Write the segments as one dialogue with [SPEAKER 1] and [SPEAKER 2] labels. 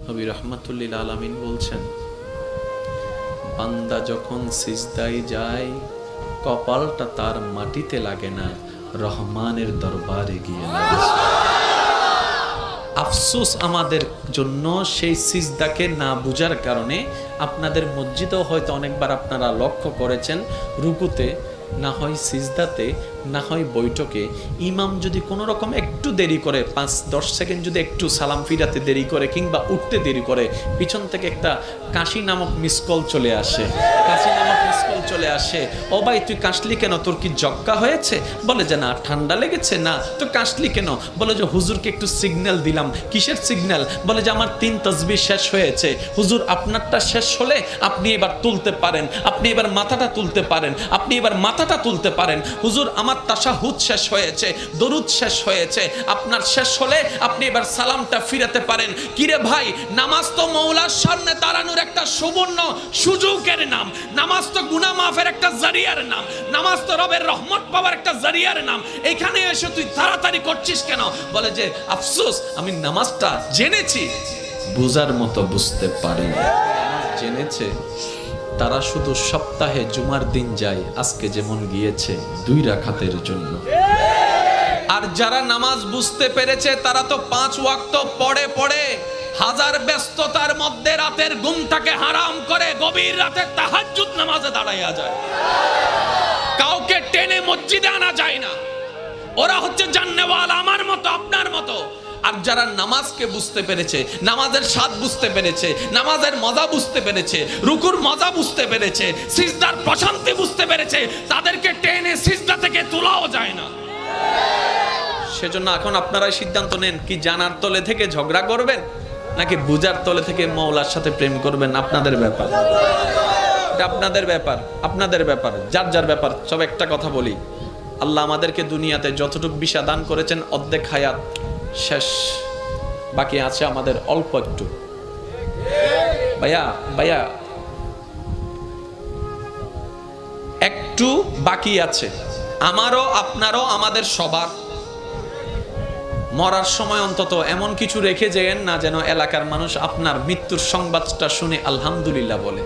[SPEAKER 1] নবী রাহমাতুল লিল আলামিন বলছেন, বান্দা যখন সিজদায় যায় কপালটা তার মাটিতে লাগে না, রহমানের দরবারে গিয়ে লাগে। আফসোস আমাদের জন্য সেই সিজদাকে না বুঝার কারণে। আপনাদের মসজিদেও হয়তো অনেকবার আপনারা লক্ষ্য করেছেন, রুকুতে না হয় সিজদাতে না হয় বৈঠকে ইমাম যদি কোনো রকম একটু দেরি করে, 5-10 সেকেন্ড যদি একটু সালাম ফিরাতে দেরি করে কিংবা উঠতে দেরি করে, পিছন থেকে একটা কাশি নামক মিসকল চলে আসে। কাশি নামক মিসকল চলে আসে, ও ভাই তুই কাশলি কেন, তোর কি জক্কা হয়েছে? বলে যে না, ঠান্ডা লেগেছে। না তো কাশলি কেন? বলে যে হুজুরকে একটু সিগন্যাল দিলাম। কিসের সিগন্যাল? বলে যে আমার 3 তাসবিহ শেষ হয়েছে। হুজুর আপনারটা শেষ হলে আপনি এবার তুলতে পারেন, আপনি এবার মাথাটা তুলতে পারেন, আপনি এবার মাথাটা তুলতে পারেন। হুজুর আমার তাশাহুদ শেষ হয়েছে, দরুদ শেষ হয়েছে, আপনার শেষ হলে আপনি এবার সালামটা ফিরাতে পারেন। কিরে ভাই, নামাজ তো মওলার সামনে দাঁড়ানোর একটা সুবর্ণ সুযোগের নাম, নামাজ তো গুনাহ মাফের একটা জারিয়ার নাম, নামাজ তো রবের রহমত পাওয়ার একটা জারিয়ার নাম। এখানে এসে তুই তাড়াতাড়ি করছিস কেন? বলে যে আফসোস, আমি নামাজটা জেনেছি, বুঝার মতো বুঝতে পারি। জেনেছে তারা শুধু সপ্তাহে জুমার দিন যায়, আজকে যেমন গিয়েছে 2 রাকাতের জন্য। আর যারা নামাজ বুঝতে পেরেছে তারা তো 5 ওয়াক্ত পড়ে পড়ে হাজার ব্যস্ততার মধ্যে রাতের ঘুমটাকে হারাম করে গভীর রাতে তাহাজ্জুদ নামাজে দাঁড়াইয়া যায়। কাউকে টেনে মসজিদে আনা যায় না। ওরা হচ্ছে জান্নেওয়ালা, আমার মতো আপনার মতো। আর যারা নামাজকে বুঝতে পেরেছে, নামাজের স্বাদ বুঝতে পেরেছে, নামাজের মজা বুঝতে পেরেছে, রুকুর মজা বুঝতে পেরেছে, সিজদার প্রশান্তি বুঝতে পেরেছে, তাদেরকে টেনে সিজদা থেকে তোলাও যায় না। সেজন্য এখন আপনারাই সিদ্ধান্ত নেন, কি জানার তলে থেকে ঝগড়া করবেন নাকি বুঝার তলে থেকে মওলার সাথে প্রেম করবেন। আপনাদের ব্যাপার, এটা আপনাদের ব্যাপার, আপনাদের ব্যাপার, যার যার ব্যাপার। সব একটা কথা বলি, আল্লাহ আমাদেরকে দুনিয়াতে যতটুকু বিশা দান করেছেন অর্ধেক হায়াত শেষ, বাকি আছে আমাদের অল্প একটু। ভাইয়া একটু বাকি আছে, আমারও আপনারও, আমাদের সবার। মরার সময় অন্তত এমন কিছু রেখে যেন না যেন এলাকার মানুষ আপনার মৃত্যুর সংবাদটা শুনে আলহামদুলিল্লাহ বলে।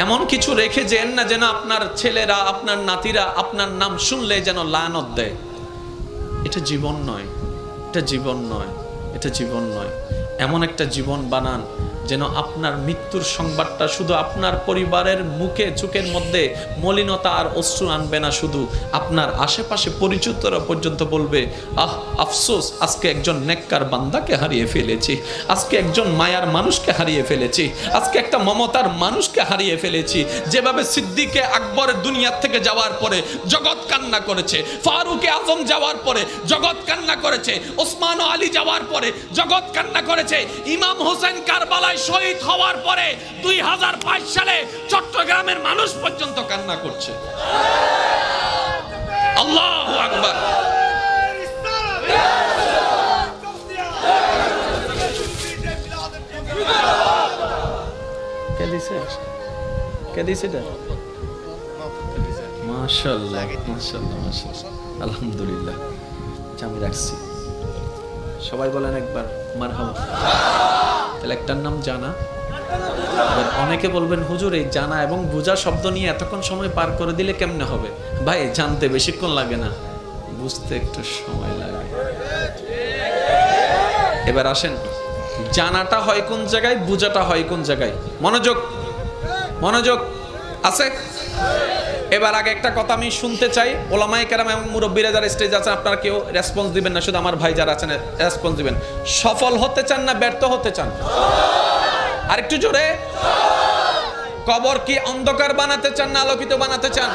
[SPEAKER 1] এমন কিছু রেখে যেন না যেন আপনার ছেলেরা, আপনার নাতিরা আপনার নাম শুনলে যেন লানত দেয়। এটা জীবন নয়, এটা জীবন নয়, এটা জীবন নয়। এমন একটা জীবন বানান যেন আপনার মৃত্যুর সংবাদটা শুধু আপনার পরিবারের মুখে চোখের মধ্যে মলিনতা আর অশ্রু আনবে না, শুধু আপনার আশেপাশে পরিচিতরা পর্যন্ত বলবে, আহ আফসোস, আজকে একজন নেককার বান্দাকে হারিয়ে ফেলেছি, আজকে একজন মায়ার মানুষকে হারিয়ে ফেলেছি, আজকে একটা মমতার মানুষকে হারিয়ে ফেলেছি। যেভাবে সিদ্দিকে আকবরের দুনিয়া থেকে যাওয়ার পরে জগৎ কান্না করেছে, ফারুকে আজম যাওয়ার পরে জগৎ কান্না করেছে, ওসমান ও আলী যাওয়ার পরে জগৎ কান্না করেছে, ইমাম হোসেন কারবালায় শহীদ হওয়ার পরে 2005 সালে চট্টগ্রামের মানুষ পর্যন্ত কান্না করছে। আল্লাহু আকবার। কে দিছে? কে দিছে এটা? মাশাআল্লাহ, মাশাআল্লাহ, মাশাআল্লাহ, আলহামদুলিল্লাহ। আমি রাখছি, সবাই বলেন একবার মারহাবা। তাহলে একটার নাম জানা। অনেকে বলবেন হুজুর এই জানা এবং বুঝা শব্দ নিয়ে এতক্ষণ সময় পার করে দিলে কেমনে হবে? ভাই জানতে বেশিক্ষণ লাগে না, বুঝতে একটু সময় লাগে। এবার আসেন, জানাটা হয় কোন জায়গায়, বুঝাটা হয় কোন জায়গায়। মনোযোগ, মনোযোগ আছে। এবার আগে একটা কথা আমি শুনতে চাই, ওলামায়ে কেরাম এবং মুরব্বীরা যারা স্টেজ আছেন আপনারা কেউ রেসপন্স দিবেন না, শুধু আমার ভাই যারা আছেন রেসপন্স দিবেন। সফল হতে চান না ব্যর্থ হতে চান? আর একটু জোরে। কবর কি অন্ধকার বানাতে চান না আলোকিত বানাতে চান?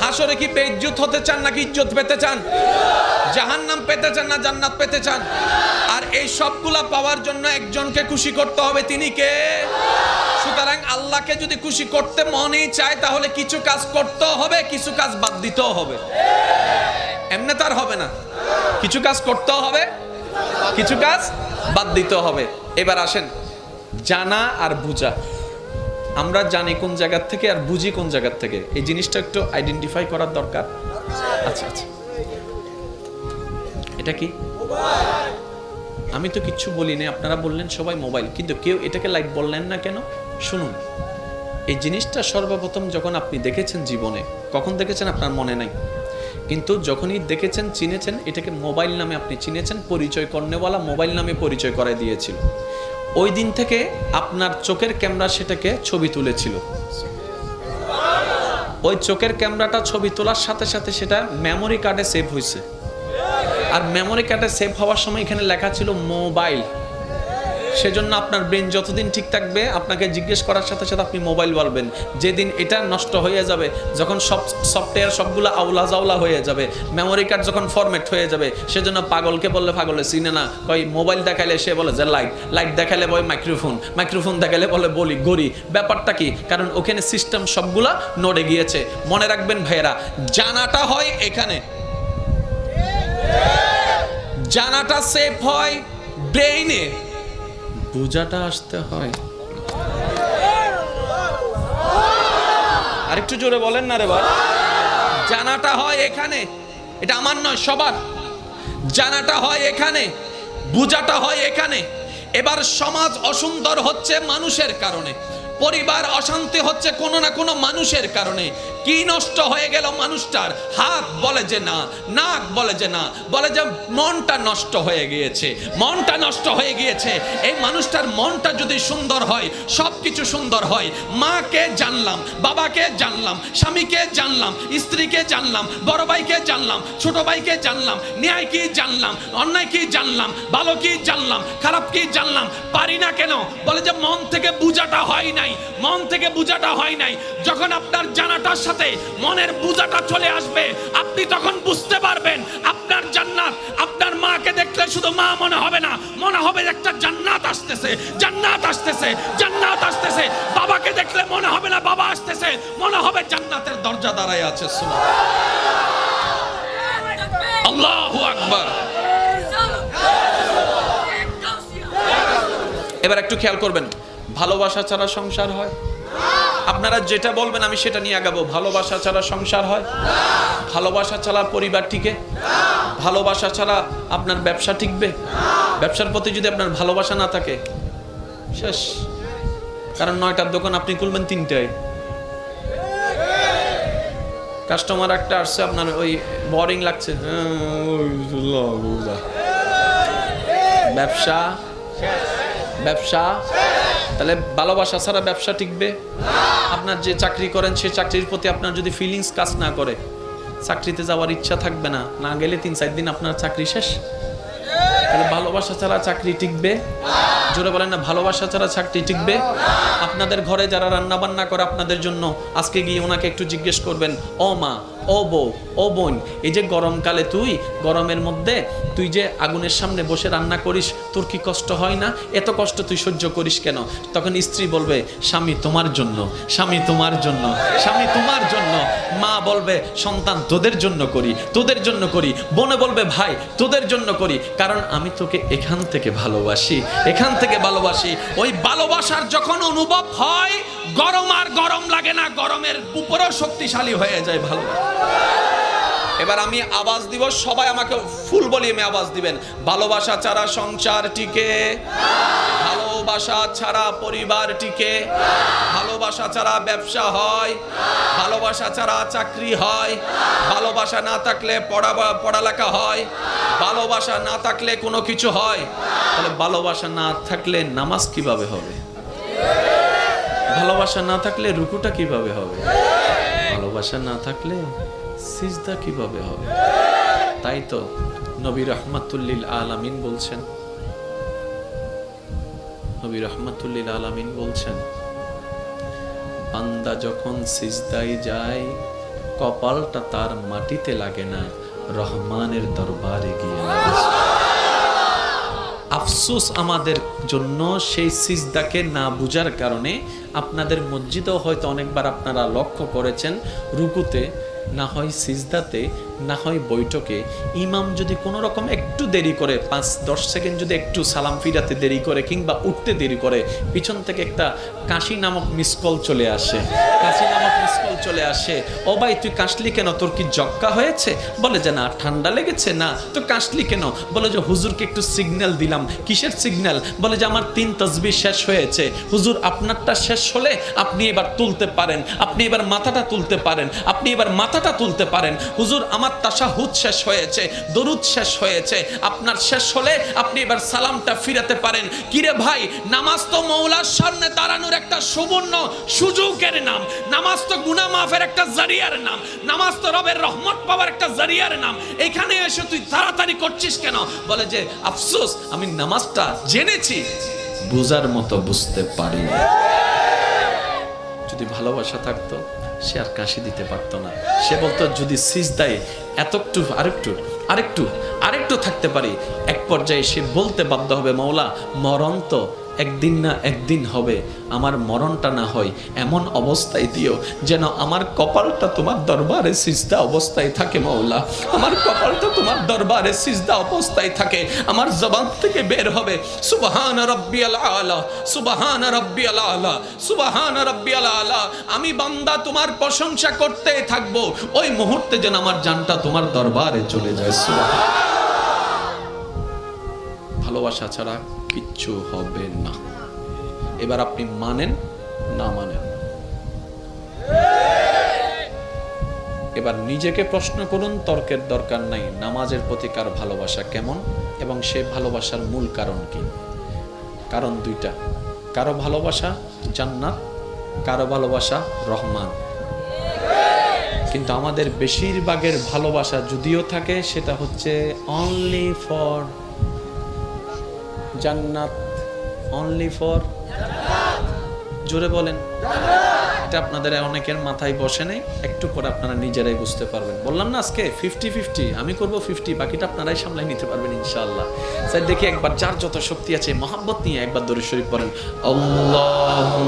[SPEAKER 1] হাসরে কি বেইজ্জত হতে চান নাকি ইজ্জত পেতে চান? জাহান্নাম পেতে চান না জান্নাত পেতে চান? আর এই সবগুলা পাওয়ার জন্য একজনকে খুশি করতে হবে, তিনি কে? সুতরাং আল্লাহকে যদি খুশি করতে মনেই চায় তাহলে কিছু কাজ করতেও হবে, কিছু কাজ বাদ দিতেও হবে। এমনি তার হবে না, কিছু কাজ করতেও হবে, কিছু কাজ বাদ দিতেও হবে। এবার আসেন, জানা আর বুঝা। আমরা জানি কোন জায়গা থেকে আর বুঝি কোন জায়গা থেকে, এই জিনিসটা একটু আইডেন্টিফাই করার দরকার। আচ্ছা আচ্ছা, এটা কি? আমি তো কিচ্ছু বলিনি, আপনারা বললেন সবাই মোবাইল, কিন্তু কেউ এটাকে লাইট বললেন না কেন? শুনুন, এই জিনিসটা সর্বপ্রথম যখন আপনি দেখেছেন জীবনে, কখন দেখেছেন আপনার মনে নাই, কিন্তু যখনই দেখেছেন, চিনেছেন, এটাকে মোবাইল নামে আপনি চিনেছেন, পরিচয় করনেওয়ালা মোবাইল নামে পরিচয় করায় দিয়েছিল। ওই দিন থেকে আপনার চোখের ক্যামেরা সেটাকে ছবি তুলেছিল। ওই চোখের ক্যামেরাটা ছবি তোলার সাথে সাথে সেটা মেমোরি কার্ডে সেভ হয়েছে। আর মেমোরি কার্ডে সেভ হওয়ার সময় এখানে লেখা ছিল মোবাইল। সেজন্য আপনার ব্রেন যতদিন ঠিক থাকবে, আপনাকে জিজ্ঞেস করার সাথে সাথে আপনি মোবাইল বলবেন। যেদিন এটা নষ্ট হয়ে যাবে, যখন সব সফটওয়্যার সবগুলো আউলা জাউলা হয়ে যাবে, মেমোরি কার্ড যখন ফরম্যাট হয়ে যাবে, সেজন্য পাগলকে বললে পাগলে চিনে না, কই মোবাইল দেখাইলে সে বলে যে লাইট, লাইট দেখাইলে বলে মাইক্রোফোন, মাইক্রোফোন দেখাইলে বলে বলি গড়ি। ব্যাপারটা কি? কারণ ওখানে সিস্টেম সবগুলা নড়ে গিয়েছে। মনে রাখবেন ভাইয়েরা, জানাটা হয় এখানে, জানাটা সেভ হয় ব্রেইনে, বুঝাটা আসতে হয়। আরেকটু জোরে বলেন না রে ভাই। জানাটা হয় এখানে, এটা আমার নয়, সবার। জানাটা হয় এখানে, বুঝাটা হয় এখানে। এবার সমাজ অসুন্দর হচ্ছে মানুষের কারণে, পরিবার অশান্তি হচ্ছে কোনো না কোনো মানুষের কারণে। কি নষ্ট হয়ে গেল মানুষটার? হাত বলে যে না, নাক বলে যে না, বলে যে মনটা নষ্ট হয়ে গিয়েছে, মনটা নষ্ট হয়ে গিয়েছে। এই মানুষটার মনটা যদি সুন্দর হয়, সব কিছু সুন্দর হয়। মাকে জানলাম, বাবাকে জানলাম, স্বামীকে জানলাম, স্ত্রীকে জানলাম, বড় ভাইকে জানলাম, ছোট ভাইকে জানলাম, ন্যায় কি জানলাম, অন্যায় কি জানলাম, ভালো কি জানলাম, খারাপ কি জানলাম। পারি না কেন? বলে যে মন থেকে বুঝাটা হয় নাই, মন থেকে বুঝাটা হয় নাই। যখন আপনার জানাটার সাথে মনের বুঝাটা চলে আসবে, আপনি তখন বুঝতে পারবেন আপনার জান্নাত। আপনার মাকে দেখলে শুধু মা মনে হবে না, মনে হবে একটা জান্নাত আসতেছে, জান্নাত আসতেছে, জান্নাত আসতেছে। বাবাকে দেখলে মনে হবে না বাবা আসতেছে, মনে হবে জান্নাতের দরজা দাঁড়ায় আছে। আল্লাহু আকবার। এবার একটু খেয়াল করবেন, ভালোবাসা ছাড়া সংসার হয়? আপনারা যেটা বলবেন আমি সেটা নিয়ে আগাবো। ভালোবাসা ছাড়া সংসার হয়? ভালোবাসা ছাড়া পরিবার টিকে? ভালোবাসা ছাড়া আপনার ব্যবসা টিকবে? ব্যবসার প্রতি যদি আপনার ভালোবাসা না থাকে, শেষ। কারণ 9টার দোকান আপনি খুলবেন 3টায়, কাস্টমার একটা আসছে, আপনার ওই বোরিং লাগছে, ব্যবসা ব্যবসা। তাহলে ভালোবাসা ছাড়া ব্যবসা টিকবে? আপনার যে চাকরি করেন সে চাকরির প্রতি আপনার যদি ফিলিংস কাজ না করে, চাকরিতে যাওয়ার ইচ্ছা থাকবে না, না গেলে 3-4 দিন আপনার চাকরি শেষ। তাহলে ভালোবাসা ছাড়া চাকরি টিকবে? জোরে বলেন না, ভালোবাসা ছাড়া চাকরি টিকবে? আপনাদের ঘরে যারা রান্না বান্না করে আপনাদের জন্য, আজকে গিয়ে ওনাকে একটু জিজ্ঞেস করবেন, ও মা, ও বউ, ও বোন, এই যে গরমকালে তুই গরমের মধ্যে তুই যে আগুনের সামনে বসে রান্না করিস, তোর কি কষ্ট হয় না? এত কষ্ট তুই সহ্য করিস কেন? তখন স্ত্রী বলবে, স্বামী তোমার জন্য, স্বামী তোমার জন্য, স্বামী তোমার জন্য। মা বলবে, সন্তান তোদের জন্য করি, তোদের জন্য করি। বোনে বলবে, ভাই তোদের জন্য করি, কারণ আমি তোকে এখান থেকে ভালোবাসি, এখান থেকে ভালোবাসি। ওই ভালোবাসার যখন অনুভব হয়, গরম আর গরম লাগে না, গরমের উপরেও শক্তিশালী হয়ে যায় ভালোবাসা। এবার আমি আওয়াজ দিব, সবাই আমাকে ফুল ভলিউমে আওয়াজ দিবেন। ভালোবাসা ছাড়া সংসার টিকে, ভালোবাসা ছাড়া পরিবার টিকে, ভালোবাসা ছাড়া ব্যবসা হয়, ভালোবাসা ছাড়া চাকরি হয়, ভালোবাসা না থাকলে পড়ালেখা হয়, ভালোবাসা না থাকলে কোনো কিছু হয়। তাহলে ভালোবাসা না থাকলে নামাজ কিভাবে হবে? ভালোবাসা না থাকলে রুকুটা কিভাবে হবে? ভালোবাসা না থাকলে সিজদা কিভাবে হবে? তাই তো নবী রাহমাতুল্লিল আলামিন বলছেন, নবী রাহমাতুল্লিল আলামিন বলছেন, বান্দা যখন সিজদায় যায়, কপালটা তার মাটিতে লাগে না, রহমানের দরবারে গিয়ে লাগে। আফসোস আমাদের জন্য সেই সিজদাকে না বুঝার কারণে। আপনাদের মসজিদেও হয়তো অনেকবার আপনারা লক্ষ্য করেছেন, রুকুতে না হয় সিজদাতে না হয় বৈঠকে ইমাম যদি কোনো রকম একটু দেরি করে 5-10 সেকেন্ড যদি একটু সালাম ফিরাতে দেরি করে কিংবা উঠতে দেরি করে, পিছন থেকে একটা কাশি নামক মিসকল চলে আসে, চলে আসে, ও ভাই তুই কাশলি কেন, তোর কি জক্কা হয়েছে? বলে যে না, ঠান্ডা লেগেছে। না তো কাশলি কেন? বলে যে হুজুরকে একটু সিগন্যাল দিলাম। কিসের সিগন্যাল? বলে যে আমার 3 তাসবিহ শেষ হয়েছে। হুজুর আপনারটা শেষ হলে আপনি এবার তুলতে পারেন, আপনি এবার মাথাটা তুলতে পারেন, আপনি এবার মাথাটা তুলতে পারেন। হুজুর আমার তাশাহুদ শেষ হয়েছে, দরুদ শেষ হয়েছে, আপনার শেষ হলে আপনি এবার সালামটা ফিরাতে পারেন। কিরে ভাই, নামাজ তো মওলার সামনে দাঁড়ানোর একটা সুবর্ণ সুযোগের নাম, নামাজ তো গুনাহ মাফের একটা জারিয়ার নাম, নামাজ তো রবের রহমত পাওয়ার একটা জারিয়ার নাম। এখানে এসে তুই তাড়াতাড়ি করছিস কেন? বলে যে আফসোস, আমি নামাজটা জেনেছি, বুঝার মতো বুঝতে পারিনি। যদি ভালোবাসা থাকতো সে আর কাশি দিতে পারতো না। সে বলতো যদি সিজদায় এতটু আরেকটু থাকতে পারি। এক পর্যায়ে সে বলতে বাধ্য হবে, মওলা মরণ তো একদিন না একদিন হবে, আমার মরণটা না হয় এমন অবস্থায় দিও যেন আমার কপালটা তোমার দরবারে সিজদা অবস্থায় থাকে। মওলা আমার কপালটা তোমার দরবারে সিজদা অবস্থায় থাকে। আমার জবান থেকে বের হবে সুবহান রাব্বিয়াল আলা, সুবহান রাব্বিয়াল আলা, সুবহান রাব্বিয়াল আলা। আমি বান্দা তোমার প্রশংসা করতে থাকবো, ওই মুহূর্তে যেন আমার জানটা তোমার দরবারে চলে যায়। সুবহান। ভালোবাসা ছাড়া কিচ্ছু হবে না। এবার আপনি মানেন না মানেন, এবার নিজেকে প্রশ্ন করুন। তর্কের দরকার নাই। নামাজের প্রতি কার ভালোবাসা কেমন এবং সে ভালোবাসার মূল কারণ কি? কারণ দুইটা, কারো ভালোবাসা জান্নাত, কারো ভালোবাসা রহমান। কিন্তু আমাদের বেশিরভাগের ভালোবাসা যদিও থাকে, সেটা হচ্ছে অনলি ফর জান্নাত, অনলি ফর, জোরে বলেন। এটা আপনাদের অনেকের মাথায় বসে নেই, একটু পরে আপনারা নিজেরাই বুঝতে পারবেন। বললাম না আজকে 50-50, আমি করব 50, বাকিটা আপনারাই সামলাই নিতে পারবেন ইনশাআল্লাহ। স্যার দেখি একবার যার যত শক্তি আছে মহব্বত নিয়ে একবার দরুদ শরীফ পড়েন। আল্লাহুম্মা